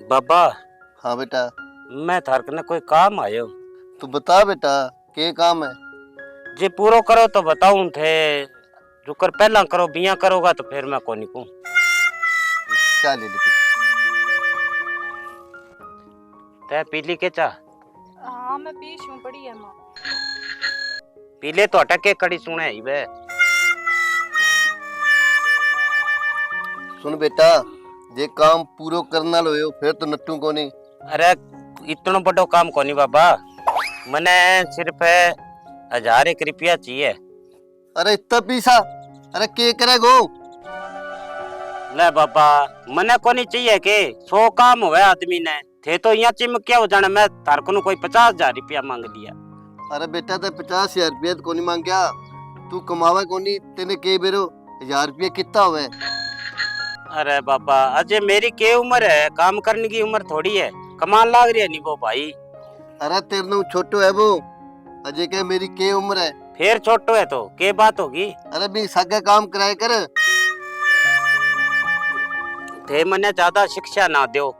बाबा। हाँ बेटा। मैं थार कने कोई काम आयो। तू बता बेटा, के काम है? जे पूरो करो तो बताऊं थे, रुकर पहला करो, बिया करोगा तो फिर मैं कोनी कहूं। चल ले तै पीली के चा? हाँ मैं पीशूं पड़ी है मां। पीले तो अटके कड़ी सुने ही बे। सुन बेटा, जे काम पूरो करना लोयो फिर तो नट्टू कोनी। अरे इतना बड़ो काम कोनी बाबा, मने सिर्फ 1000 रुपया चाहिए। अरे इतना पैसा? अरे के करेगो? ले बाबा, मने कोनी चाहिए के 100 काम हुए आदमी ने, थे तो यहाँ चिमकिया हो जाने। मैं थार को कोई 50,000 रुपया मांग लिया। अरे बेटा ते 50,000 रुपया तो कोनी मांगया, तू कमावे कोनी, तेने के बेरो 1000 रुपया कितना हुए? अरे बाबा, अजय मेरी के उम्र है, काम करने की उम्र थोड़ी है, कमाल लाग रही है नी वो भाई। अरे तेरे नु छोटो है वो, अजय के मेरी के उम्र है। फिर छोटो है तो के बात होगी? अरे भी सगे काम कराए कर। थे मने ज्यादा शिक्षा ना दो,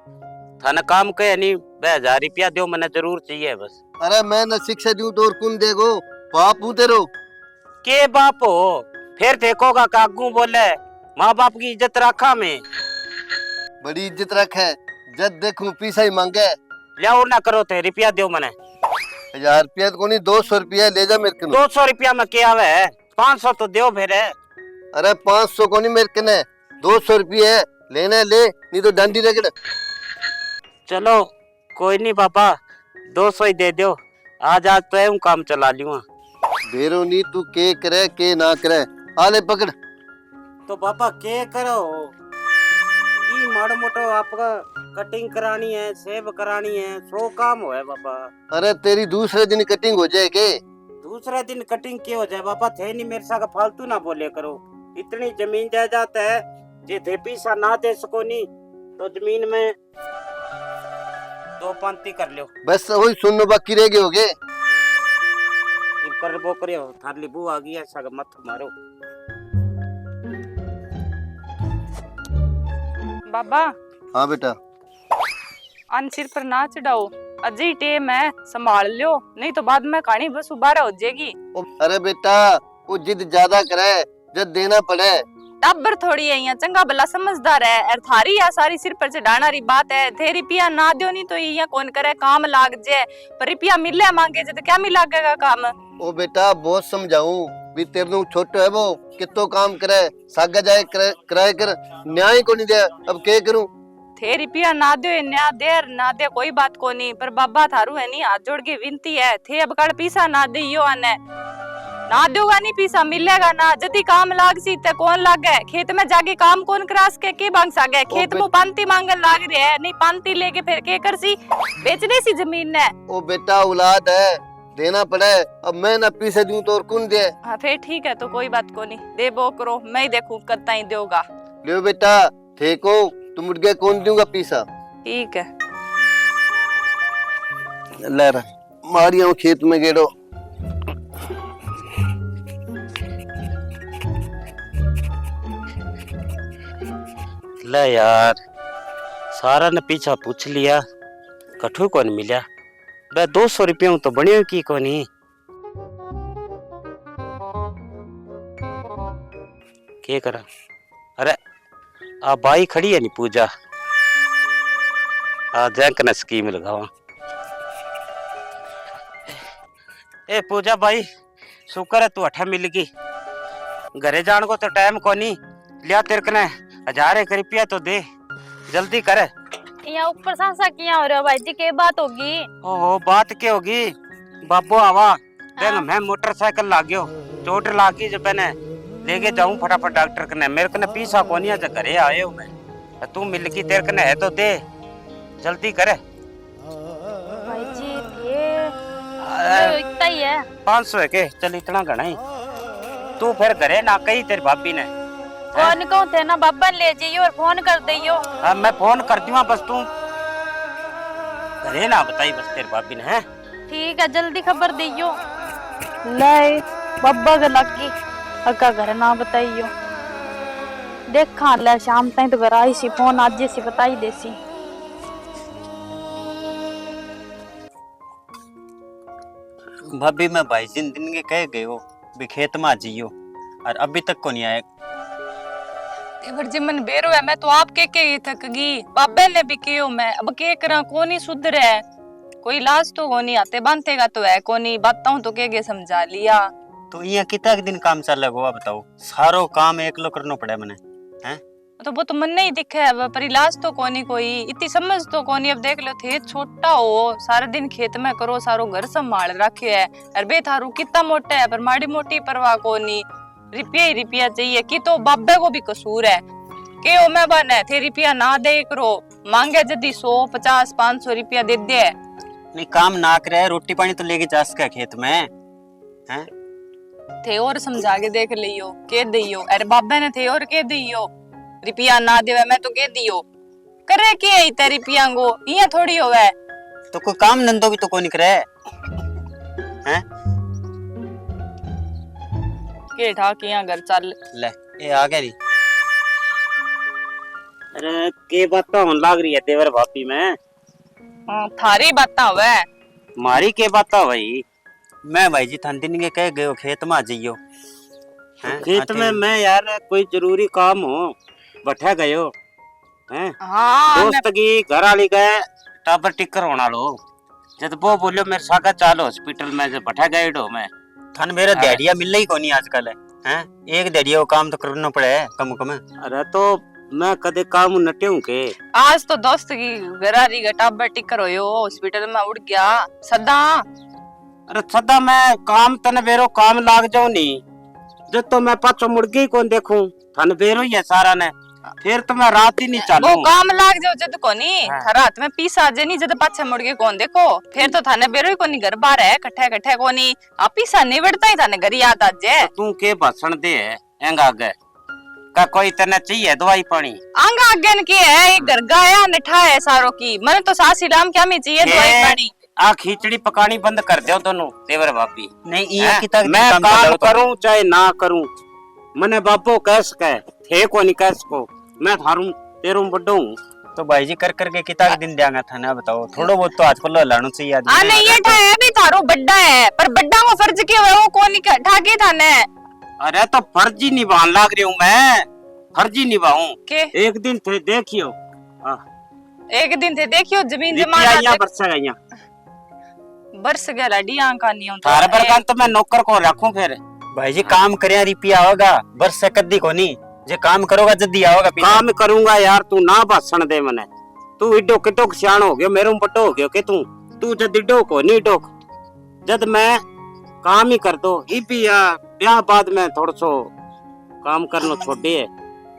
थाने काम कहे नहीं, 1000 रुपया दो, मने जरूर चाहिए बस। अरे मैं न शिक्षा दूं तो और कौन देगो? बाप हूं तेरो। के बाप हो? फिर देखोगा कागू बोले माँ बाप की इज्जत रखा में। बड़ी इज्जत रखे, जब देखूं पैसा ही मांगे। लियाओ ना करो थे, रुपया दो मने। 1000 रुपया तो कोनी, 200 रुपया ले जा मेरे को। 200 रुपया में क्या आवे है? 500 तो दो फिर। अरे 500 कोनी मेरे कने, 200 रुपया है, लेने ले, नहीं तो डंडी रगड़। चलो कोई नहीं बाबा, 200 ही दे दो, आज तो यूं काम चला लूंगा। बेरो नी तू के करे के ना करे, आले पकड़। तो बाबा के करो ई माड़ो मोटो आपका कटिंग करानी है, सेव करानी है, 100 काम हो है बाबा। अरे तेरी दूसरे दिन कटिंग हो जाए के? दूसरे दिन कटिंग क्यों हो जाए बाबा? थे नहीं मेरे साथ फालतू ना बोले करो। इतनी जमीन जायदाद है, जे थे पैसा ना दे सको नहीं तो जमीन में 2 पंक्ति कर लो। बस वही सुनने बाकी रह गए होगे। कर वो करियो, थारली बू आ गई है, सग मत मारो। बाबा। हाँ बेटा। अन सिर पर ना चढ़ाओ, अजय टेम है, संभाल लो, नहीं तो बाद में कहानी बस उबारा हो जाएगी। अरे बेटा, वो जिद ज्यादा करे, जब देना पड़े। टब्बर थोड़ी है यहाँ, चंगा भला समझदार है, और थारी या सारी सिर पर चढ़ाना री बात है। थे रुपया ना दो नहीं तो यहाँ कौन करे, काम लाग जाए, पर रुपया मिले मांगे तो क्या मिल लागेगा काम? ओ बेटा बहुत समझाऊं, भी तेरे नु छोटो है वो, कितो काम करे, सागा जाए कराए कर, न्याय को नहीं दे, अब क्या करूं? थे रुपया ना दो, ना देर ना दे कोई बात को नहीं, पर बाबा थारू है नहीं, हाथ जोड़ के विनती है, थे अब कल पैसा ना दियो आने, ना दोगा नहीं पैसा मिलेगा ना, जदी काम लाग सी ते कौन लागे, खेत में जाके काम कौन करास के मांग सागे, खेत में पांती मांगन लाग रहे है, नहीं पांती लेके फिर के कर सी, बेचने सी जमीन ने। ओ बेटा औलाद है, देना पड़े, अब मैं ना पैसे दूं तो और कौन दे? हाँ फिर ठीक है, तो कोई बात को नहीं, दे बो करो, मैं ही देखूं कत्ता ही दोगा। लियो बेटा, ठेको तुम उठ गए, कौन दूंगा पैसा? ठीक है। ले रहा मारिया खेत में गेड़ो। ले यार, सारा ने पीछा पूछ लिया, कठू कौन मिला, 200 रुपया तो बनियो की कोनी। के करा? अरे आ बाई खड़ी है नी पूजा, आ जैक ने स्कीम लगावा। ए पूजा भाई, शुक्र है तू अठा मिल गई, घरे जान को तो टाइम कोनी, लिया तेरे कने 1000 रुपया तो दे, जल्दी कर। यहाँ ऊपर सांसा किया हो रहा भाई जी, के बात होगी? ओहो बात क्या होगी बाबू, आवा देख मैं मोटरसाइकिल लाग्यो, चोट लागी जब मैंने लेके जाऊं फटाफट डॉक्टर कने, मेरे कने पैसा कोनी है, घरे आए हूं मैं, तू मिल की तेरे कने है तो दे, जल्दी कर। भाई जी ये इतना ही है, 500 है के? चल इतना घना ही, तू फिर घरे ना कही तेरी भाभी ने? कौन कौन थे ना बाबा ले जाइयो और फोन कर दियो। हाँ मैं फोन कर दूंगा, बस तू घरे ना बताई बस तेरी भाभी ने। है ठीक है, जल्दी खबर दियो। ले बाबा के लगी अक्का घर ना बताइयो। देखा ले शाम तक तो घर आई सी फोन आज जैसी बता ही देसी। भाभी मैं भाई जिन दिन के कह गए हो भी खेत में आ जाइयो और अभी तक को नहीं आए। तेवर जी मन बेरो है, मैं तो आप के थक गई, बाबे ने भी कियो मैं अब के करा, कोनी सुधरे है, कोई लाज तो कोनी आते बांधेगा तो है कोनी, बताऊं तो के समझा लिया। तो यहाँ कितना दिन काम चल रहा बताओ, सारो काम एक लो करना पड़े मने हैं। तो वो तो मन नहीं दिखे है, पर इलाज तो कोनी, कोई इतनी समझ तो कोनी। अब देख लो थे छोटा हो, सारा दिन खेत में करो, सारो घर संभाल रखे है, और बे थारू कितना मोटा है पर माड़ी मोटी परवाह कोनी, रुपया ही रुपया चाहिए कि तो बाबे को भी कसूर है के ओ मैं बने थे रुपया ना दे करो, मांगे जदी 100 50 500 रुपया दे दे। नहीं काम ना करे, रोटी पानी तो लेके जा सके खेत में हैं। थे और समझा के देख लियो के दियो, अरे बाबे ने थे और के दियो, रुपया ना देवे मैं तो के दियो, करे के इते रुपया को ये थोड़ी होवे। तो कोई काम धंधो भी तो कोई नहीं करे हैं। के ठाक यहाँ घर चल ले ये आ गया री। अरे के बात होने लाग रही है तेवर भाभी में? थारी बात हुए मारी के बात भाई? मैं भाई जी थान दिन के कह गए हो खेत में आ जाइयो हैं। खेत में मैं यार कोई जरूरी काम हो बैठा गयो हैं। हाँ दोस्त की घर वाली गए टाबर टिकर होना लो, जब वो बोलियो मेरे साथ चालो हॉस्पिटल में, जब बैठा गए डो में थान मेरा दिहाड़िया मिल ही कोनी आजकल हैं। एक दिहाड़िया वो काम तो करना पड़े कम कम। अरे तो मैं कदे काम नटे हूं के? आज तो दोस्त की गरारी का टाबर टिकर होयो, हॉस्पिटल में उड़ गया सदा। अरे सदा मैं काम तने बेरो काम लाग जाऊं नहीं, जब तो मैं पाछो मुड़ गई कौन देखूं, थन बेरो ही है सारा ने, फिर तो मैं रात ही नहीं चालू। वो काम लाग जाओ जद कोनी थारा हाथ में पीसा जे नहीं, जद पाछे मुड़ के कौन देखो, फिर तो थाने बेरो ही कोनी, घर बार है कट्ठे कट्ठे कोनी, आ पीसा नहीं बढ़ता ही थाने घर याद आ जे। तू के भाषण दे है एंग आगे का कोई तने चाहिए दवाई पानी? आंगा आगे के है एक घर गाया निठा है सारो की, मैंने तो सासी राम क्या में चाहिए दवाई पानी। आ खिचड़ी पकानी बंद कर दो दोनों तेवर भाभी। नहीं ये कितना मैं काम करूं चाहे ना करूं, मने बापो कह सके थे को नहीं कह सको, मैं थारू तेरू बड्डो हूं। तो भाई जी कर करके कितना दिन देंगा था ना बताओ, थोड़ा बहुत तो आज पल्लो लानो चाहिए आदमी। आ नहीं ये ठाए भी थारो बड्डा है, पर बड्डा को फर्ज क्यों है वो कोनी ठाके थाने। अरे तो फर्जी निभान लाग रही हूँ मैं, फर्जी निभाऊं के एक दिन थे देखियो। एक दिन थे देखियो जमीन जमा बरस गया लाडी आंका नहीं होता थारे पर तो मैं नौकर को रखूं फिर। भाई जी काम करे रुपया होगा बरस से कद्दी को नहीं, जे काम करोगा जल्दी आओगा। काम करूंगा यार, तू ना भाषण दे मने, तू इडो किटो सियाण हो गयो, मेरे बड्डो हो गयो के तू जद इडो को नहीं डोक, जद मैं काम ही कर दो इबी या ब्याह बाद में थोड़ा सो काम करना छोड़ी है,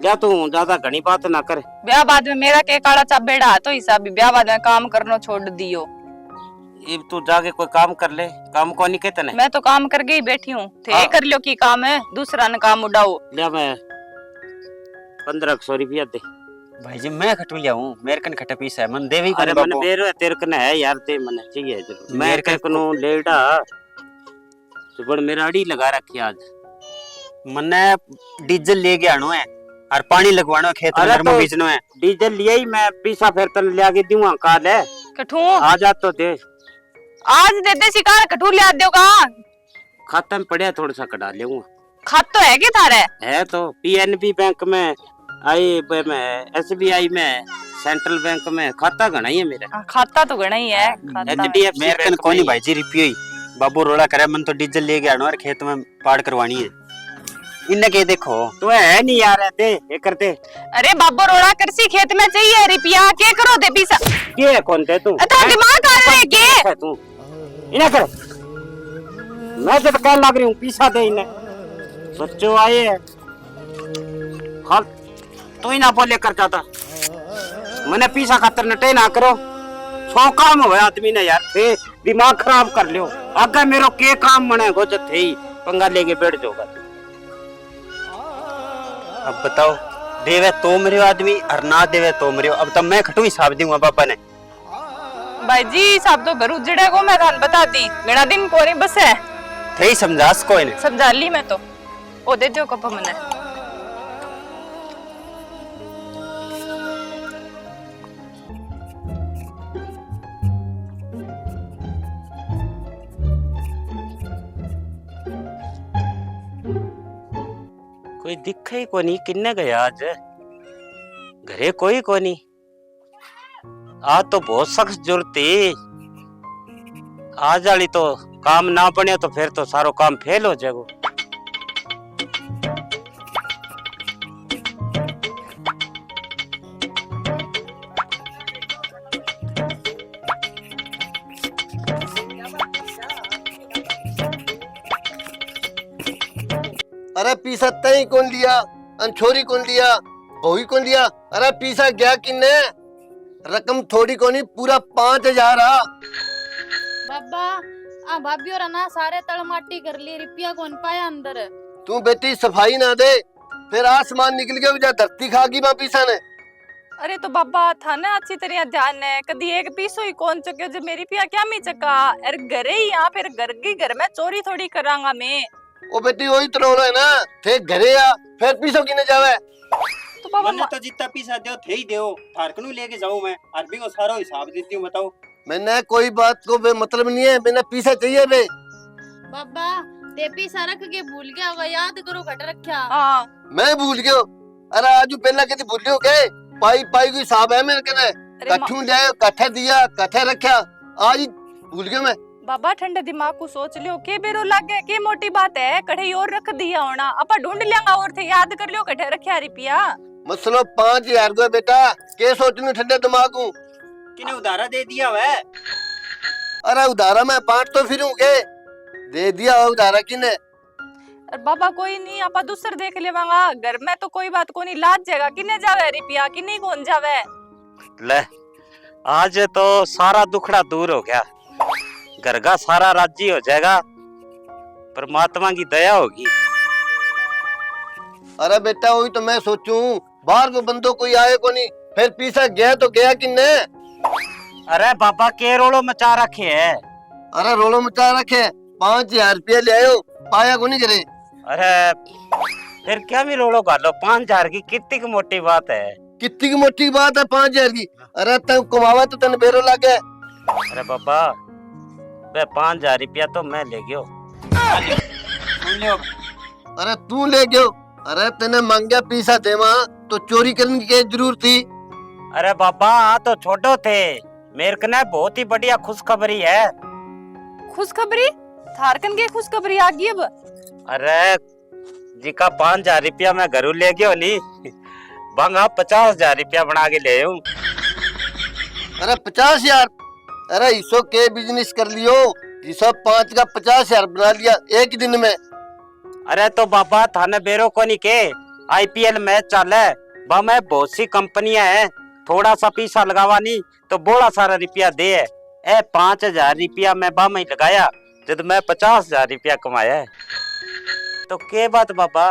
या तू ज्यादा घनी बात ना कर। ब्याह बाद में मेरा के काला चाबेड़ा तो हिसाब ब्याह बाद में काम करना छोड़ दियो। इब तू जाके कोई काम कर ले, काम को नहीं कहते। मैं तो काम करके ही बैठी हूँ, थे कर लो की काम है, दूसरा न काम उड़ाओ। ले मैं 1500 रुपया दे। भाई जी मैं खटू लिया हूँ, मेरे कन खटा पीस है मन देवी को। अरे मन बेरो तेरे कन है यार, ते मन चाहिए जरूर। मैं कनो लेडा तो बड़ मेरा अड़ी लगा रखी आज, मने डीजल ले गया है और पानी लगवानो खेत में तो बीजनो है। डीजल लिया ही मैं पीसा फिर तन ले आके दूंगा काल है कठू आ जा तो दे, आज दे दे शिकार कठू ले आ दियो का खाता में पड़िया थोड़ा सा कटा लेऊंगा। खात तो है के थारे? है तो पीएनबी बैंक में, आई में, एसबीआई में, सेंट्रल बैंक में खाता घना ही है मेरा। खाता तो घना ही है। एचडीएफसी मेरे कन कोनी भाई जी रुपयो ही बाबू रोड़ा करे, मन तो डीजल ले गया और खेत में पाड़ करवानी है। इन्ने के देखो तो है नहीं यार दे ये करते। अरे बाबू रोड़ा करसी खेत में चाहिए रुपया के करो दे पीसा के कौन थे तू? तो दिमाग आ रहा है के तू इन्हें कर, मैं जब कहने लग रही हूँ पीसा दे इन्हें, बच्चों आए हैं हाल तो ही ना बोले कर जाता, मैंने पीसा खातर नटे ना करो, 100 काम हुए आदमी ने यार, थे दिमाग खराब कर लियो। आगे मेरो के काम मने गो थे ही पंगा लेके बैठ जाओगा। अब बताओ देवे तो मेरे आदमी और ना देवे तो मेरे, अब तब मैं खटू हिसाब दूंगा पापा ने। भाई जी साहब तो घर उजड़े को मैं थान बता दी, घना दिन को नहीं बस है थे समझास कोई ने समझा ली मैं तो ओ दे जो कप मने कोई दिखे ही कोनी, किन्ने गया आज? घरे कोई कोनी। आज तो बहुत सख्त जरूरत थी। आज वाली तो काम ना बने तो फिर तो सारो काम फेल हो जाएगा। अरे पीसा तई कौन लिया, अनछोरी कौन लिया, बहुई कौन लिया? अरे पीसा गया किन्ने? रकम थोड़ी कोनी, पूरा 5,000 आ। बाबा आ भाभी और ना सारे तड़ माटी कर लिए, रुपया कौन पाया अंदर। तू बेटी सफाई ना दे, फिर आसमान निकल गया जा धरती खागी मां पीसा ने। अरे तो बाबा था ना अच्छी तरह ध्यान है, कदी एक पीसो ही कौन चुके जो मेरी पिया क्या मी चका। अरे घरे ही यहाँ फिर घर में चोरी थोड़ी करांगा मैं। ओ बेटी वही तो रोना है ना, थे घरे आ फिर पीसो किने जावे। तो बाबा मैंने तो जितना पैसा दो थे ही दो, फारकनू लेके जाऊं मैं, अरबी को सारा हिसाब देती हूँ। बताओ मैंने कोई बात को बे मतलब नहीं है, मैंने पीसा चाहिए बे। बाबा ते पैसा रख के भूल गया होगा, याद करो घट रखा। हाँ मैं भूल गयो? अरे आजू पहला कदी भूलियो के? पाई पाई को हिसाब है मेरे कने। अरे कठू ले कठे दिया कठे रखा, आज ही भूल गयो मैं। बाबा ठंडे दिमाग को सोच लियो, के बेरो लागे के मोटी बात है, कढ़ाई और रख दिया होना, अपा ढूंढ लेंगा और थे याद कर लियो कठे रखा रुपया। मसलो 5,000 को बेटा, के सोचनु ठंडे दिमाग को। किने उधारा दे दिया वह? अरे उधारा मैं बांट तो फिरूं के, दे दिया उधारा किने। अरे बाबा कोई नहीं, आपा दूसर देख लेवांगा, घर में तो कोई बात को नहीं, लाज जाएगा किने जावे रुपया, किन्नी कौन जावे। ले आज तो सारा दुखड़ा दूर हो गया, घर का सारा राजी हो जाएगा, परमात्मा की दया होगी। अरे बेटा वही तो मैं सोचूं, बाहर को बंदो कोई आए को नहीं, फिर पीसा गया तो गया किन्ने। अरे बाबा के रोलो मचा रखे है। अरे रोलो मचा रखे, 5,000 रुपया ले आयो, पाया को नहीं करे। अरे फिर क्या भी रोलो गालो, 5,000 की कितनी की मोटी बात है। कितनी की मोटी बात है 5,000 की? अरे तू कमावा तो तन बेरो लागे। अरे बाबा वे 5,000 रुपया तो मैं ले गयो। सुन लियो, अरे तू ले गयो? अरे तेने मांगया पीसा देवा तो चोरी करने की जरूरत थी? अरे बाबा आ तो छोटो थे, मेरे कने बहुत ही बढ़िया खुशखबरी है। खुशखबरी? थारकन के खुशखबरी आ गई अब। अरे जी का 5,000 रुपया मैं घरू ले गयो नी, बंगा 50,000 रुपया बना के ले आऊं। अरे 50,000? अरे इसो के बिजनेस कर लियो, जिसो 5 का 50,000 बना लिया एक दिन में। अरे तो बाबा थाने बेरो को नहीं के, IPL मैच चाले, बा में बहुत सी कंपनियां हैं, थोड़ा सा पैसा लगावा नहीं तो बोला सारा रुपया दे है। ए 5,000 रुपया मैं बा में लगाया, जब मैं 50,000 रुपया कमाया है। तो के बात बाबा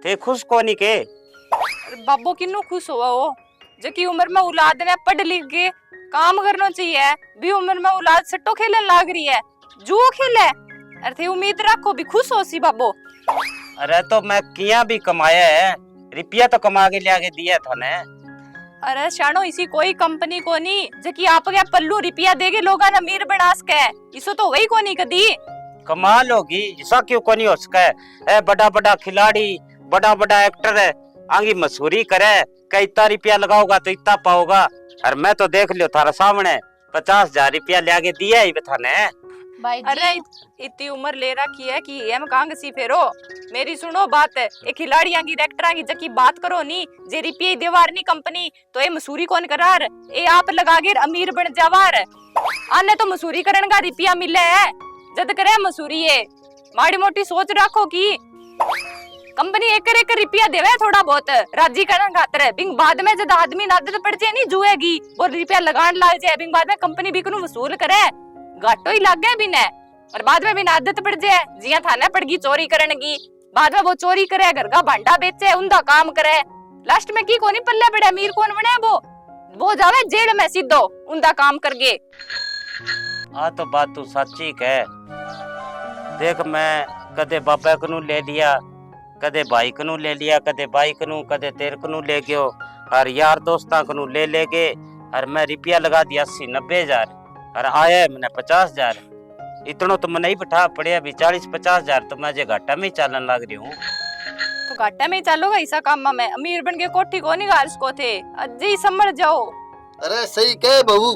थे खुश को नहीं के? अरे बाबू किन्नू खुश हुआ हो, जकी उम्र में औलाद ने पढ़ लिख के काम करना चाहिए, भी उम्र में औलाद सट्टो खेलन लाग रही है, जुओ खेले। अरे थे उम्मीद रखो भी खुश हो सी बाबू। अरे तो मैं किया भी कमाया है, रुपया तो कमा के लिया के दिया था ने। अरे शानो इसी कोई कंपनी को नहीं जकी आप गया पल्लू रुपया देगे लोगा ना अमीर बना सके, इसो तो वही को नहीं कदी। कमाल होगी, ऐसा क्यों को नहीं हो सका है? बड़ा बड़ा खिलाड़ी, बड़ा बड़ा एक्टर है, आगे मशहूरी करे, कई इतना रुपया लगाओगा तो इतना पाओगा। और मैं तो देख लियो थारा सामने 50,000 रुपया लिया के दिया ही थाने। भाई अरे जी इतनी उम्र ले रखी है कि एम कांग सी फेरो, मेरी सुनो बात, एक खिलाड़ियां की एक्टरा की जकी बात करो नी, जे रुपये देवार नी कंपनी तो ए मसूरी कौन करार, ए आप लगा के अमीर बन जावार। आने तो मसूरी करन का रुपया मिले है, जद करे मसूरी है, माड़ी मोटी सोच रखो की कंपनी एक रुपया देवे थोड़ा बहुत राजी करन खातर, बिंग बाद में जद आदमी आदत पड़ जाए नी जुएगी, वो रुपया लगान लाग जाए, बिंग बाद में कंपनी भी कनु वसूल करे, घाटो ही लग गया बिना, और बाद में बिना आदत पड़ जाए, जिया थाने पड़ गई चोरी करने की, बाद में वो चोरी करे, घर का भांडा बेचे, उनका काम करे, लास्ट में की कोनी पल्ले पड़े, अमीर कौन बने वो जावे जेल में सीधो उनका काम करके। आ तो बात तू सच्ची कह, देख मैं कदे बाबा कनु ले लिया, कदे भाई कनु ले लिया, कदे भाई कनु, कदे तेरे कनु ले गयो, और यार दोस्ता कनु ले गए, और मैं रुपया लगा दिया 80-90 और आया मैंने 50,000। इतनो तो मैं नहीं बैठा पड़े, अभी 40-50,000 तो मैं जे घाटा में चालन लग रही हूँ। तो घाटे में ही चालोगा ऐसा काम में अमीर बन के कोठी को नहीं गाल सको थे अजी ही समझ जाओ। अरे सही कहे बहू,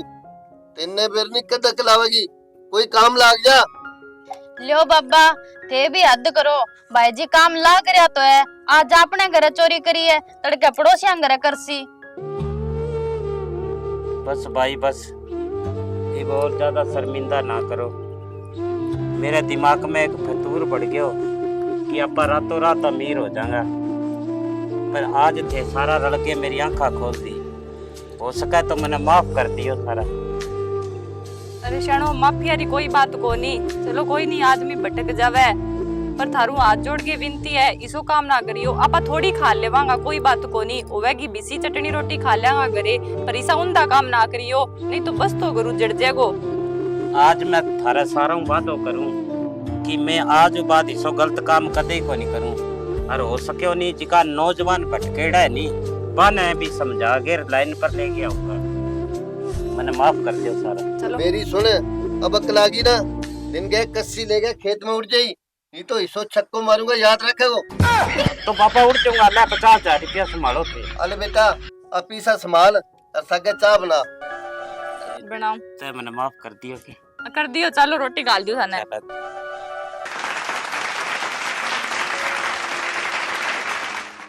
तिन्ने बेर नहीं कदक लावेगी, कोई काम लाग जा। लियो बाबा थे भी हद करो, भाई जी काम ला करया तो है, आज अपने घरे चोरी करी है, तड़के पड़ोसियां घरे करसी। बस भाई बस, ये और ज्यादा शर्मिंदा ना करो। मेरे दिमाग में एक फतूर बढ़ गया कि अब रातों रात अमीर हो जाऊंगा, पर आज थे सारा रल के मेरी आंखा खोल दी। हो सका तो मैंने माफ कर दियो सारा। अरे शणो माफिया री कोई बात को नहीं, चलो कोई नहीं आदमी भटक जावे, पर थारू हाथ जोड़ के विनती है इसो काम ना करियो। आपा थोड़ी खा लेवांगा कोई बात को नहीं, होवेगी बिसी चटनी रोटी खा लेंगा घरे, पर इसा उंदा काम ना करियो, नहीं तो बस तो गुरु जड़ जाएगो। आज मैं थारा सारा वादो करूं कि मैं आज बाद इसो गलत काम कदे को नहीं करूं। और हो सके नहीं जिका नौजवान भटकेड़ा है नहीं बने भी समझा के लाइन पर ले गया होगा। मैंने माफ कर दिया सारा। चलो मेरी सुन, अब अकल आ गई ना, दिन गए कस्सी ले गए खेत में उड़ जाई, नहीं तो इसो छक्को मारूंगा, याद रखेगो। तो पापा उड़ जाऊंगा मैं, 50,000 रुपया संभालो थे। अले बेटा अब पीसा संभाल और सके चाय बना। बनाओ तो मैंने माफ कर दिया कि कर दियो, चलो रोटी गाल दियो थाने।